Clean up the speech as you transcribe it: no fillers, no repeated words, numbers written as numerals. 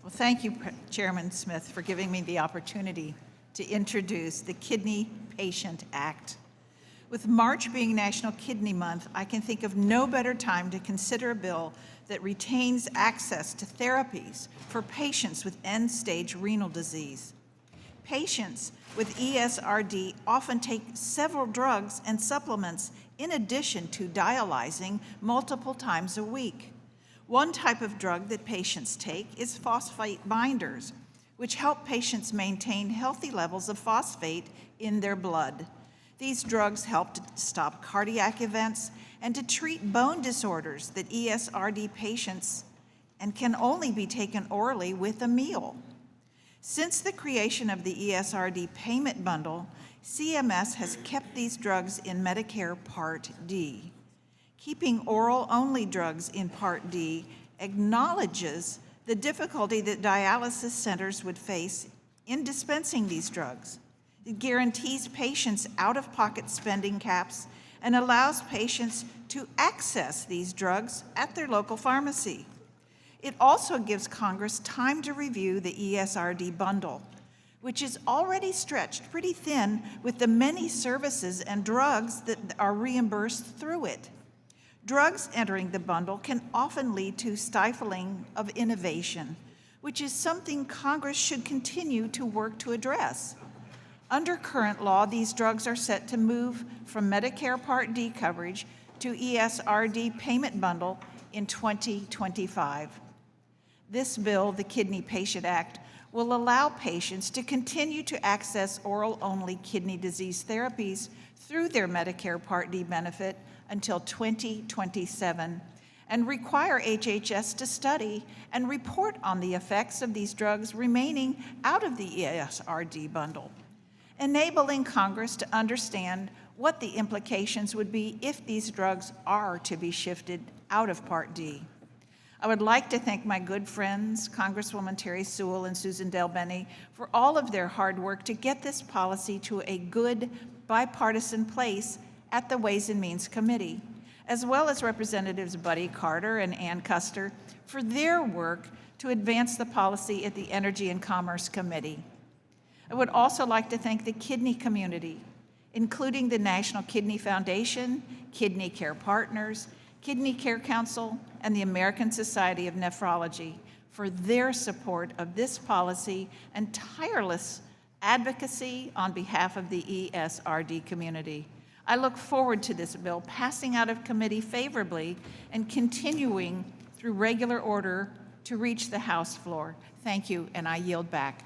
Well, thank you, Chairman Smith, for giving me the opportunity to introduce the Kidney Patient Act. With March being National Kidney Month, I can think of no better time to consider a bill that retains access to therapies for patients with end-stage renal disease. Patients with ESRD often take several drugs and supplements in addition to dialyzing multiple times a week. One type of drug that patients take is phosphate binders, which help patients maintain healthy levels of phosphate in their blood. These drugs help to stop cardiac events and to treat bone disorders that ESRD patients and can only be taken orally with a meal. Since the creation of the ESRD payment bundle, CMS has kept these drugs in Medicare Part D. Keeping oral-only drugs in Part D acknowledges the difficulty that dialysis centers would face in dispensing these drugs. It guarantees patients out-of-pocket spending caps and allows patients to access these drugs at their local pharmacy. It also gives Congress time to review the ESRD bundle, which is already stretched pretty thin with the many services and drugs that are reimbursed through it. Drugs entering the bundle can often lead to stifling of innovation, which is something Congress should continue to work to address. Under current law, these drugs are set to move from Medicare Part D coverage to ESRD payment bundle in 2025. This bill, the Kidney Patient Act, will allow patients to continue to access oral-only kidney disease therapies through their Medicare Part D benefit until 2027 and require HHS to study and report on the effects of these drugs remaining out of the ESRD bundle, enabling Congress to understand what the implications would be if these drugs are to be shifted out of Part D. I would like to thank my good friends, Congresswoman Terry Sewell and Susan DelBene, for all of their hard work to get this policy to a good bipartisan place at the Ways and Means Committee, as well as Representatives Buddy Carter and Ann Custer for their work to advance the policy at the Energy and Commerce Committee. I would also like to thank the kidney community, including the National Kidney Foundation, Kidney Care Partners, Kidney Care Council, and the American Society of Nephrology for their support of this policy and tireless advocacy on behalf of the ESRD community. I look forward to this bill passing out of committee favorably and continuing through regular order to reach the House floor. Thank you, and I yield back.